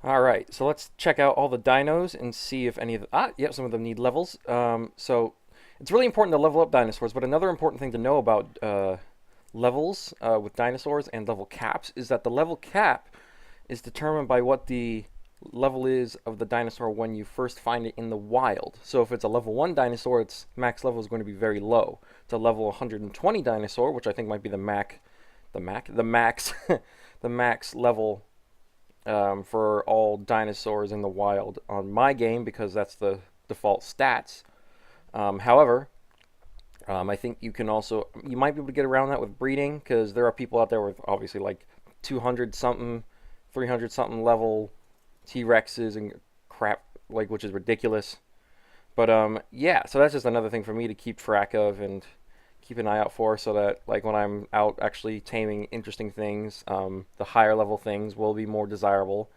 Alright, so let's check out all the dinos and see if any of the... yep, some of them need levels. So it's really important to level up dinosaurs, but another important thing to know about levels with dinosaurs and level caps is that the level cap is determined by what the level is of the dinosaur when you first find it in the wild. So if it's a level 1 dinosaur, its max level is going to be very low. It's a level 120 dinosaur, which I think might be the max, the max level for all dinosaurs in the wild on my game because that's the default stats. However, I think you might be able to get around that with breeding because there are people out there with obviously like 200 something, 300 something level T-Rexes and crap, like, which is ridiculous. But yeah, so that's just another thing for me to keep track of and keep an eye out for, so that like when I'm out actually taming interesting things, the higher level things will be more desirable.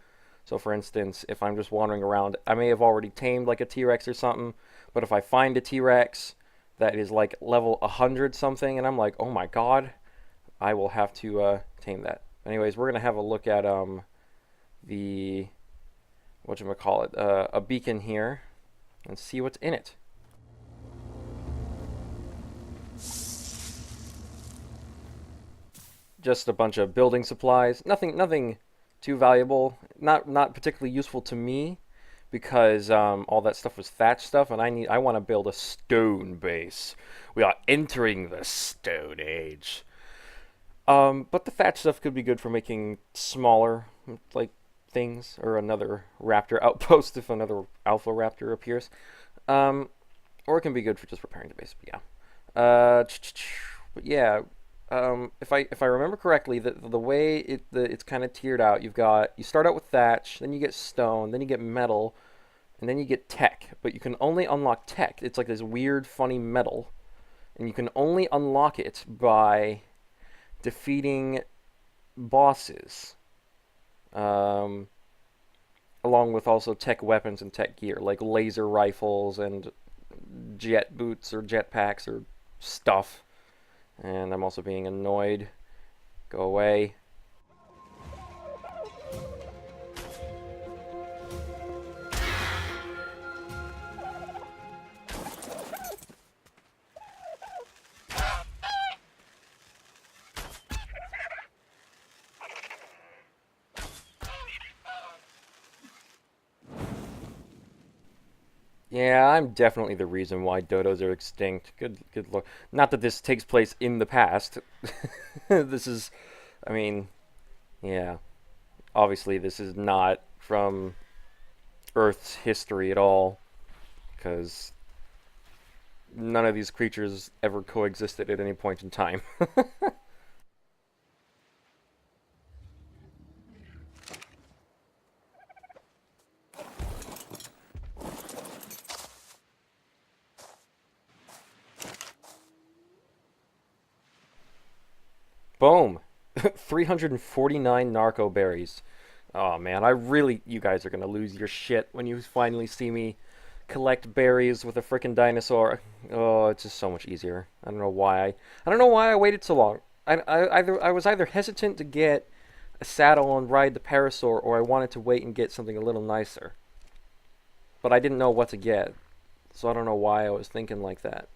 So for instance, if I'm just wandering around, I may have already tamed like a T-Rex or something, but if I find a T-Rex that is like level 100 something, and I'm like, oh my god, I will have to tame that. Anyways, we're gonna have a look at the whatchamacallit, a beacon here, and see what's in it. Just a bunch of building supplies. Nothing too valuable. Not particularly useful to me because all that stuff was thatch stuff, and I want to build a stone base. We are entering the Stone Age. But the thatch stuff could be good for making smaller like things, or another raptor outpost if another alpha raptor appears. Um, or it can be good for just repairing the base. But yeah. But yeah, if I remember correctly, the way it's kind of tiered out, you start out with thatch, then you get stone, then you get metal, and then you get tech. But you can only unlock tech. It's like this weird, funny metal, and you can only unlock it by defeating bosses, um, along with also tech weapons and tech gear, like laser rifles and jet boots or jet packs or stuff. And I'm also being annoyed. Go away. Yeah, I'm definitely the reason why dodos are extinct. Good lord. Not that this takes place in the past. This is, I mean, yeah. Obviously, this is not from Earth's history at all, because none of these creatures ever coexisted at any point in time. Boom! 349 narco berries. Oh man, you guys are gonna lose your shit when you finally see me collect berries with a frickin' dinosaur. Oh, it's just so much easier. I don't know why I waited so long. I was either hesitant to get a saddle and ride the parasaur, or I wanted to wait and get something a little nicer. But I didn't know what to get, so I don't know why I was thinking like that.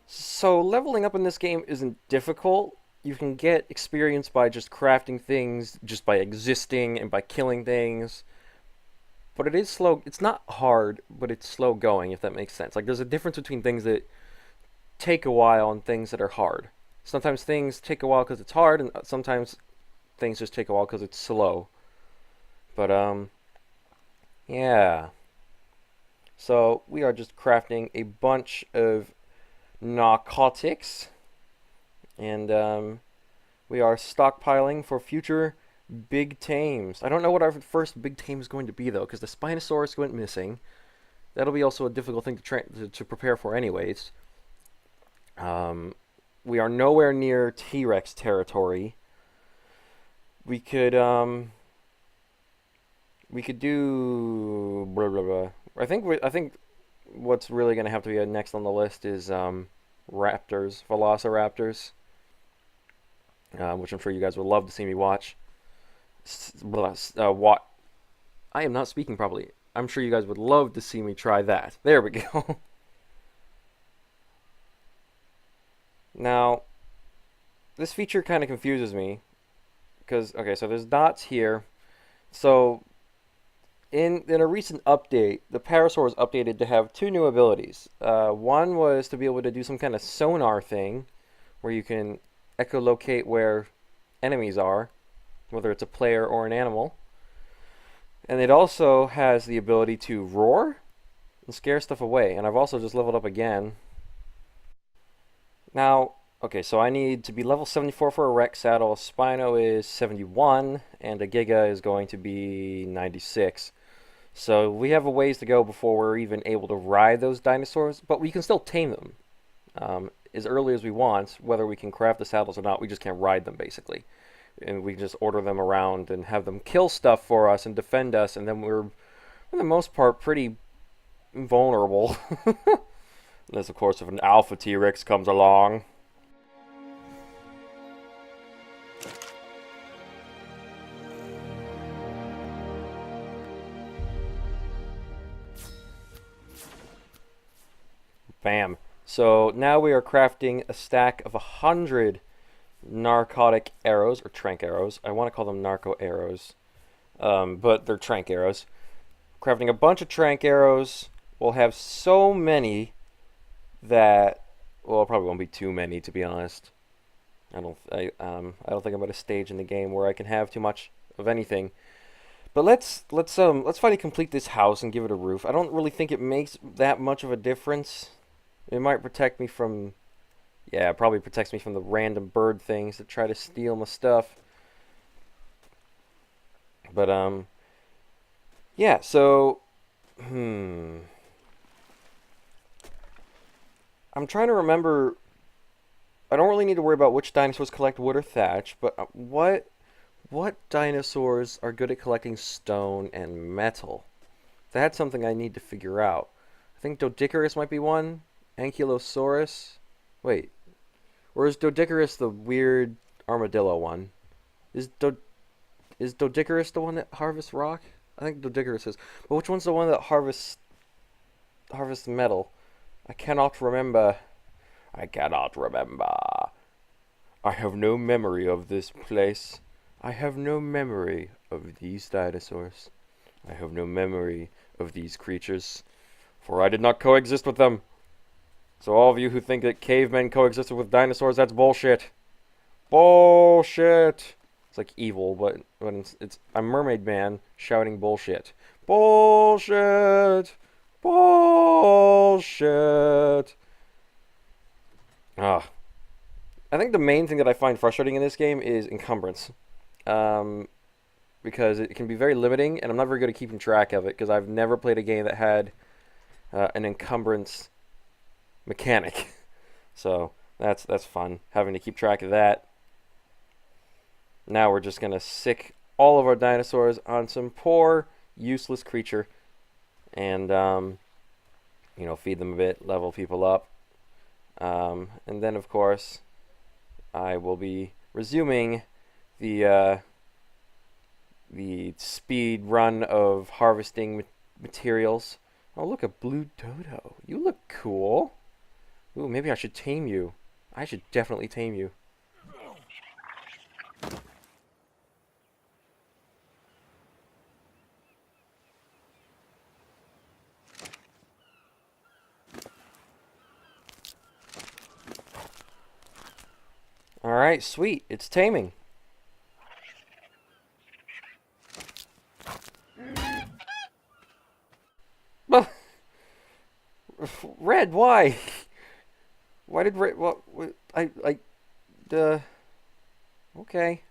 So leveling up in this game isn't difficult. You can get experience by just crafting things, just by existing and by killing things. But it is slow. It's not hard, but it's slow going, if that makes sense. Like, there's a difference between things that take a while and things that are hard. Sometimes things take a while because it's hard, and sometimes things just take a while because it's slow. But, yeah. So, we are just crafting a bunch of narcotics, and we are stockpiling for future big tames. I don't know what our first big tame is going to be, though, because the Spinosaurus went missing. That'll be also a difficult thing to prepare for, anyways. Um, we are nowhere near T-Rex territory. We could do blah blah blah. I think what's really going to have to be next on the list is raptors, velociraptors, which I'm sure you guys would love to see me watch. What? I am not speaking properly. I'm sure you guys would love to see me try that. There we go. Now, this feature kind of confuses me because, okay, so there's dots here. So in a recent update, the Parasaur was updated to have two new abilities. One was to be able to do some kind of sonar thing where you can echolocate where enemies are, whether it's a player or an animal. And it also has the ability to roar and scare stuff away. And I've also just leveled up again. Now, okay, so I need to be level 74 for a Rex saddle. Spino is 71, and a Giga is going to be 96. So we have a ways to go before we're even able to ride those dinosaurs, but we can still tame them as early as we want. Whether we can craft the saddles or not, we just can't ride them, basically. And we can just order them around and have them kill stuff for us and defend us, and then we're, for the most part, pretty invulnerable. Unless, of course, if an alpha T-Rex comes along. Bam. So now we are crafting a stack of 100 narcotic arrows, or trank arrows. I want to call them narco arrows, but they're trank arrows. Crafting a bunch of trank arrows. We'll have so many that, well, it probably won't be too many, to be honest. I don't think I'm at a stage in the game where I can have too much of anything. But let's finally complete this house and give it a roof. I don't really think it makes that much of a difference. It might protect me from, yeah, it probably protects me from the random bird things that try to steal my stuff. But yeah. So, I'm trying to remember. I don't really need to worry about which dinosaurs collect wood or thatch, but what dinosaurs are good at collecting stone and metal? That's something I need to figure out. I think Doedicurus might be one. Ankylosaurus. Wait. Or is Doedicurus the weird armadillo one? Is Doedicurus the one that harvests rock? I think Doedicurus is. But which one's the one that harvests metal? I cannot remember. I cannot remember. I have no memory of this place. I have no memory of these dinosaurs. I have no memory of these creatures, for I did not coexist with them. So all of you who think that cavemen coexisted with dinosaurs, that's bullshit. Bullshit. It's like evil, but when it's a mermaid man shouting bullshit. Bullshit. Bullshit. I think the main thing that I find frustrating in this game is encumbrance. Because it can be very limiting, and I'm not very good at keeping track of it, because I've never played a game that had an encumbrance mechanic. So that's fun, having to keep track of that. Now we're just going to sick all of our dinosaurs on some poor, useless creature, and, you know, feed them a bit, level people up. And then, of course, I will be resuming the speed run of harvesting materials. Oh, look, a blue dodo. You look cool. Ooh, maybe I should tame you. I should definitely tame you. Alright, sweet. It's taming. Well, Red, why? Why did Red, what, okay.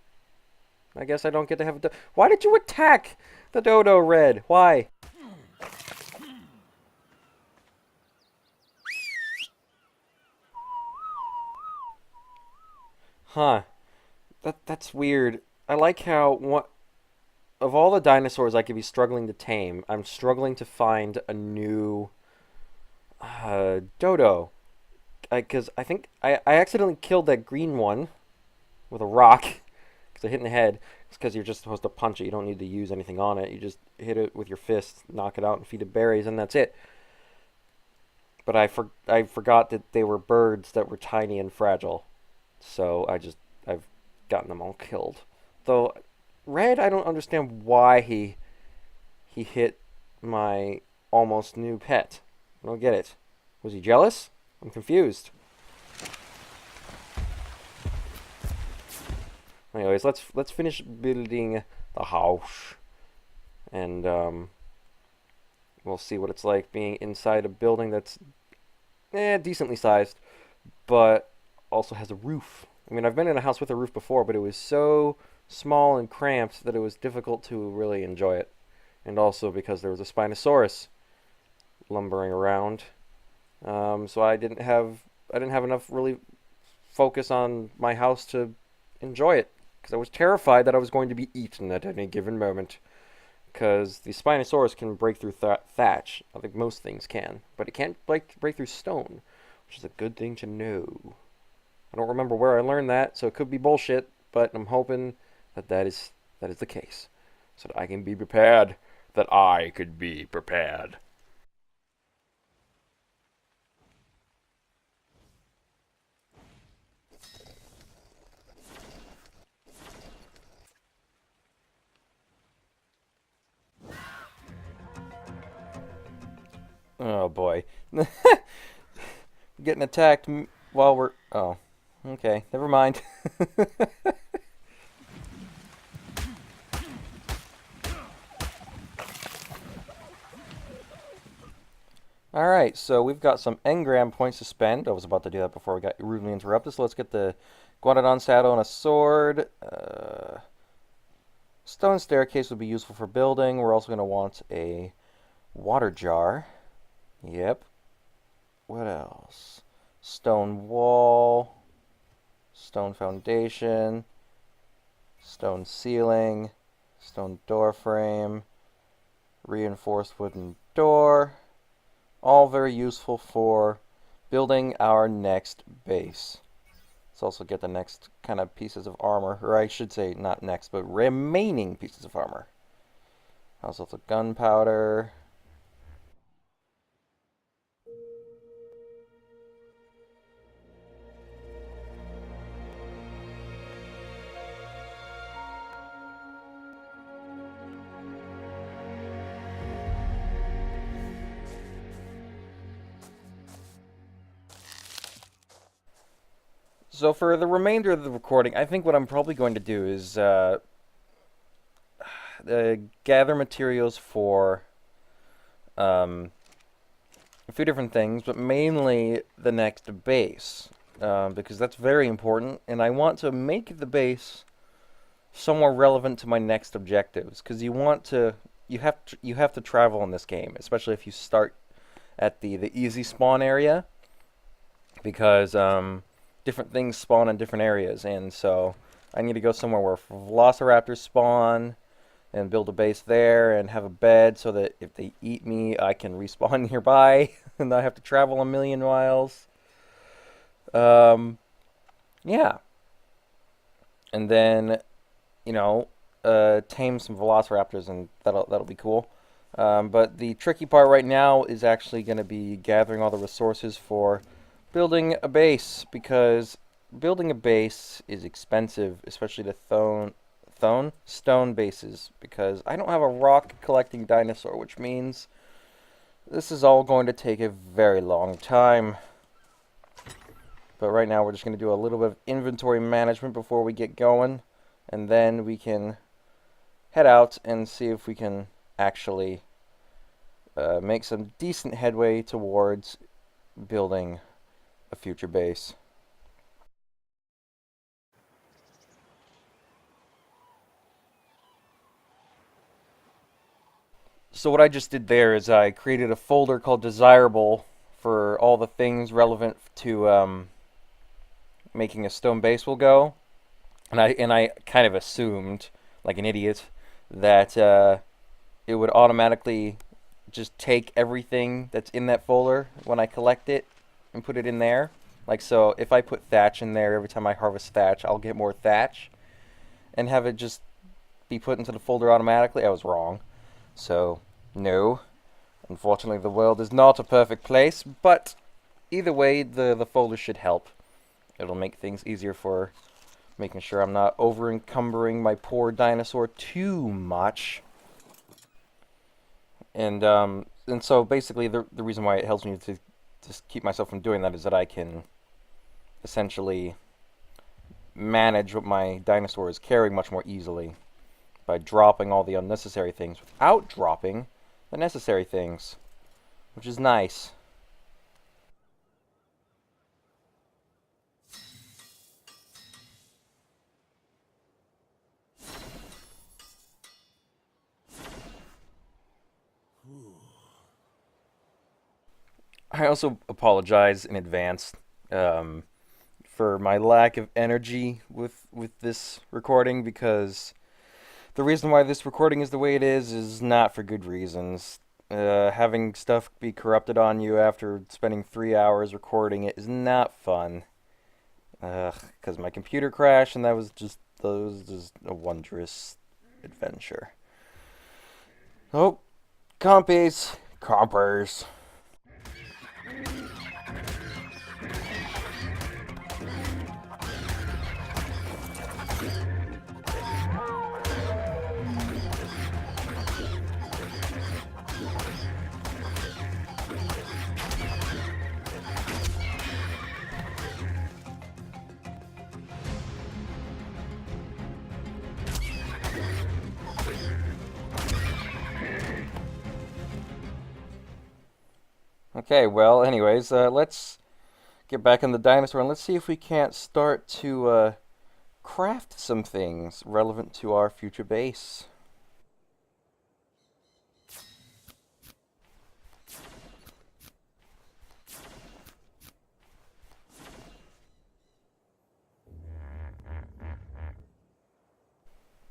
I guess I don't get to have a why did you attack the dodo, Red? Why? Huh. That's weird. I like how of all the dinosaurs I could be struggling to tame, I'm struggling to find a new dodo. because I think I accidentally killed that green one with a rock because I hit in the head. It's because you're just supposed to punch it. You don't need to use anything on it. You just hit it with your fist, knock it out, and feed it berries, and that's it. But I forgot that they were birds that were tiny and fragile. So I've gotten them all killed. Though Red, I don't understand why he hit my almost new pet. I don't get it. Was he jealous? I'm confused. Anyways, let's finish building the house, and we'll see what it's like being inside a building that's decently sized, but also has a roof. I mean, I've been in a house with a roof before, but it was so small and cramped that it was difficult to really enjoy it. And also because there was a Spinosaurus lumbering around, so I didn't have enough really focus on my house to enjoy it, because I was terrified that I was going to be eaten at any given moment. Because the Spinosaurus can break through thatch. I think most things can, but it can't break through stone, which is a good thing to know. I don't remember where I learned that, so it could be bullshit, but I'm hoping that is the case, so that I can be prepared. That I could be prepared. Oh boy. Getting attacked while we're... Oh. Okay, never mind. Alright, so we've got some engram points to spend. I was about to do that before we got rudely interrupted, so let's get the Guanodon saddle and a sword. Stone staircase would be useful for building. We're also going to want a water jar. Yep. What else? Stone wall, stone foundation, stone ceiling, stone door frame, reinforced wooden door. All very useful for building our next base. Let's also get the next kind of pieces of armor, or I should say not next, but remaining pieces of armor. Also the gunpowder. So for the remainder of the recording, I think what I'm probably going to do is gather materials for a few different things, but mainly the next base, because that's very important, and I want to make the base somewhat relevant to my next objectives, because you have to travel in this game, especially if you start at the easy spawn area, because different things spawn in different areas, and so I need to go somewhere where velociraptors spawn and build a base there and have a bed so that if they eat me, I can respawn nearby and not have to travel a million miles. Yeah. And then, tame some velociraptors, and that'll be cool. But the tricky part right now is actually going to be gathering all the resources for building a base, because building a base is expensive, especially the stone bases, because I don't have a rock collecting dinosaur, which means this is all going to take a very long time. But right now we're just going to do a little bit of inventory management before we get going, and then we can head out and see if we can actually make some decent headway towards building a future base. So what I just did there is I created a folder called Desirable for all the things relevant to making a stone base will go, and I kind of assumed, like an idiot, that it would automatically just take everything that's in that folder when I collect it and put it in there. Like, so if I put thatch in there every time I harvest thatch, I'll get more thatch, and have it just be put into the folder automatically. I was wrong. So, no. Unfortunately, the world is not a perfect place, but either way, the folder should help. It'll make things easier for making sure I'm not over-encumbering my poor dinosaur too much. And so basically, the reason why it helps me to just keep myself from doing that is that I can essentially manage what my dinosaur is carrying much more easily by dropping all the unnecessary things without dropping the necessary things, which is nice. I also apologize in advance for my lack of energy with this recording, because the reason why this recording is the way it is not for good reasons. Having stuff be corrupted on you after spending 3 hours recording it is not fun. Because my computer crashed, and that was just a wondrous adventure. Oh, compies, compers. Okay, well, anyways, let's get back in the dinosaur and let's see if we can't start to craft some things relevant to our future base.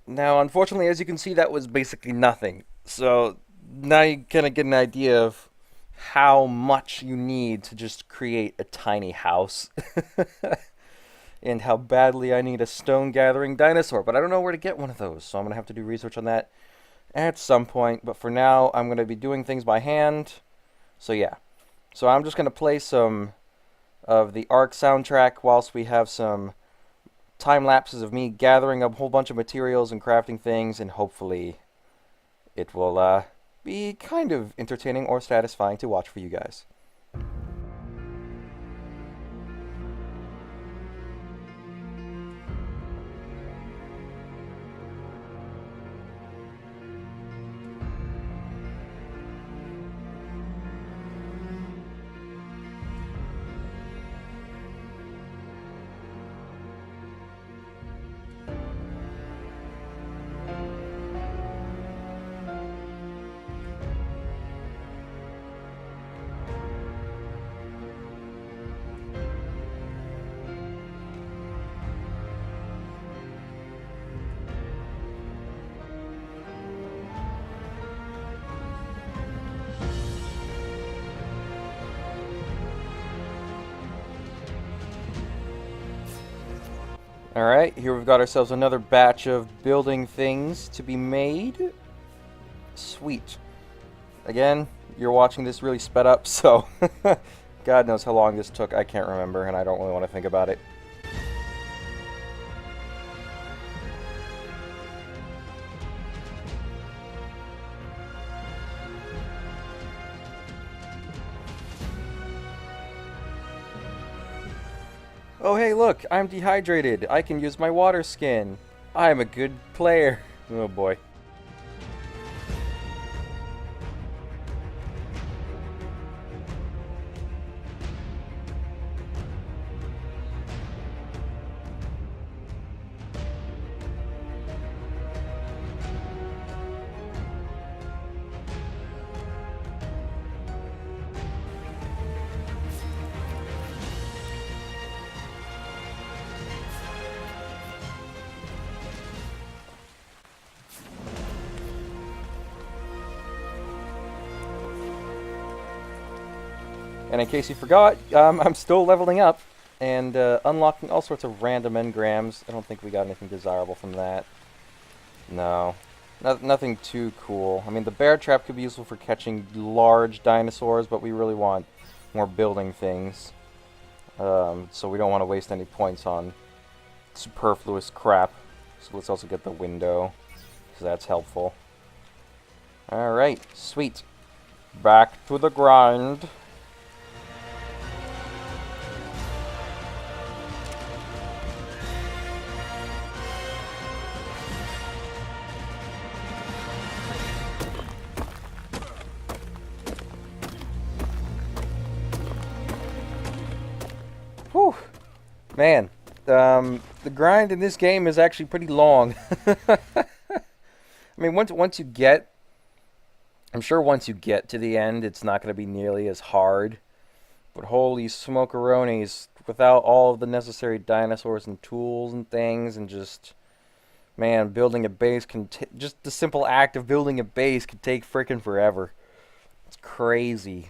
Now, unfortunately, as you can see, that was basically nothing. So now you kind of get an idea of how much you need to just create a tiny house. And how badly I need a stone gathering dinosaur. But I don't know where to get one of those, so I'm going to have to do research on that at some point. But for now, I'm going to be doing things by hand. So yeah. So I'm just going to play some of the ARK soundtrack whilst we have some time lapses of me gathering a whole bunch of materials and crafting things, and hopefully it will be kind of entertaining or satisfying to watch for you guys. Alright, here we've got ourselves another batch of building things to be made. Sweet. Again, you're watching this really sped up, so God knows how long this took. I can't remember, and I don't really want to think about it. Oh hey, look, I'm dehydrated. I can use my water skin. I'm a good player. Oh boy. And in case you forgot, I'm still leveling up. and unlocking all sorts of random engrams. I don't think we got anything desirable from that. No. Nothing too cool. I mean, the bear trap could be useful for catching large dinosaurs, but we really want more building things. So we don't want to waste any points on superfluous crap. So let's also get the window, because that's helpful. Alright, sweet. Back to the grind. Whew. Man, the grind in this game is actually pretty long. I mean, once you get... I'm sure once you get to the end, it's not going to be nearly as hard. But holy smokeronis, without all of the necessary dinosaurs and tools and things, and just... Man, building a base can... just the simple act of building a base can take frickin' forever. It's crazy.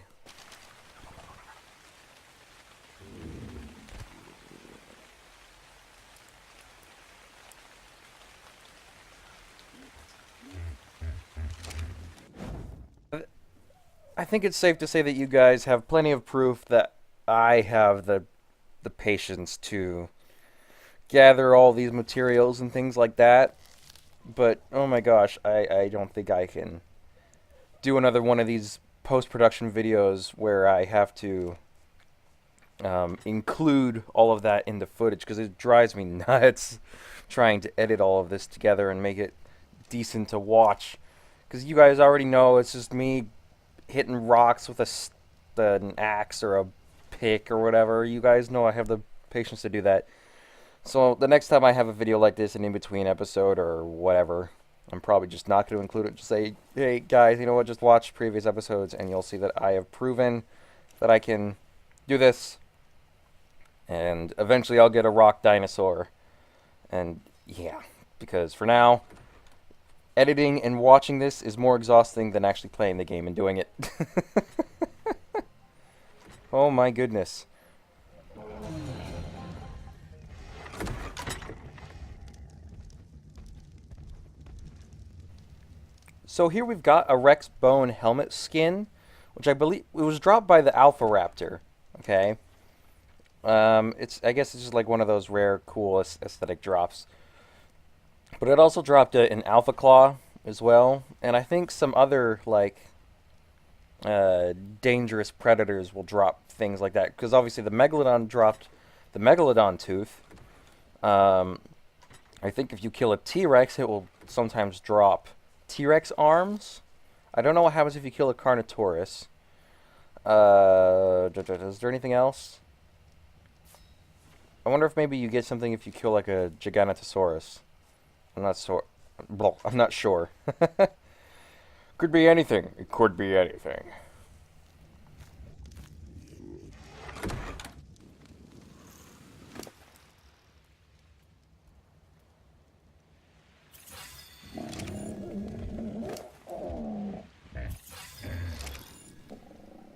I think it's safe to say that you guys have plenty of proof that I have the patience to gather all these materials and things like that. But, oh my gosh, I don't think I can do another one of these post-production videos where I have to include all of that in the footage, because it drives me nuts trying to edit all of this together and make it decent to watch. Because you guys already know it's just me hitting rocks with an axe or a pick or whatever. You guys know I have the patience to do that. So the next time I have a video like this, an in-between episode or whatever, I'm probably just not going to include it. Just say, hey guys, you know what, just watch previous episodes and you'll see that I have proven that I can do this. And eventually I'll get a rock dinosaur. And yeah, because for now, editing and watching this is more exhausting than actually playing the game and doing it. Oh my goodness. So here we've got a Rex Bone helmet skin, which I believe it was dropped by the Alpha Raptor. Okay. I guess it's just like one of those rare, cool aesthetic drops. But it also dropped an Alpha Claw as well, and I think some other like dangerous predators will drop things like that. Because obviously the Megalodon dropped the Megalodon tooth. I think if you kill a T-Rex, it will sometimes drop T-Rex arms. I don't know what happens if you kill a Carnotaurus. Is there anything else? I wonder if maybe you get something if you kill like a Giganotosaurus. I'm not sure. Could be anything. It could be anything.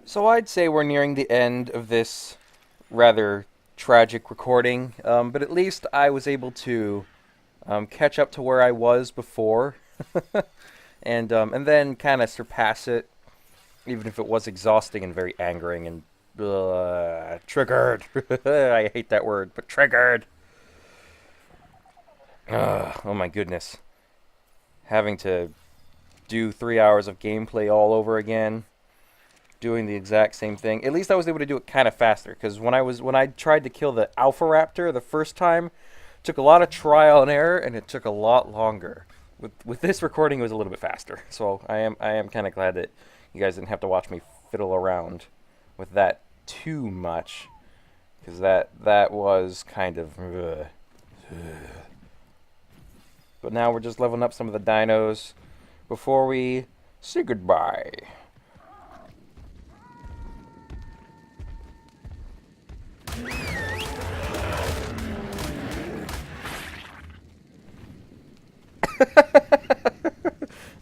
So I'd say we're nearing the end of this rather tragic recording, but at least I was able to catch up to where I was before, and then kind of surpass it, even if it was exhausting and very angering and triggered. I hate that word, but triggered. Oh my goodness, having to do 3 hours of gameplay all over again, doing the exact same thing. At least I was able to do it kind of faster, because when I tried to kill the Alpha Raptor the first time, took a lot of trial and error, and it took a lot longer. With this recording, it was a little bit faster. So I am kind of glad that you guys didn't have to watch me fiddle around with that too much, because that was kind of. But now we're just leveling up some of the dinos before we say goodbye.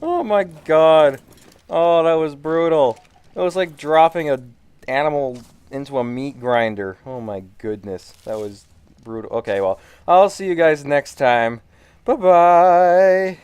Oh my god. Oh, that was brutal. It was like dropping a animal into a meat grinder. Oh my goodness, that was brutal. Okay, well, I'll see you guys next time. Bye-bye.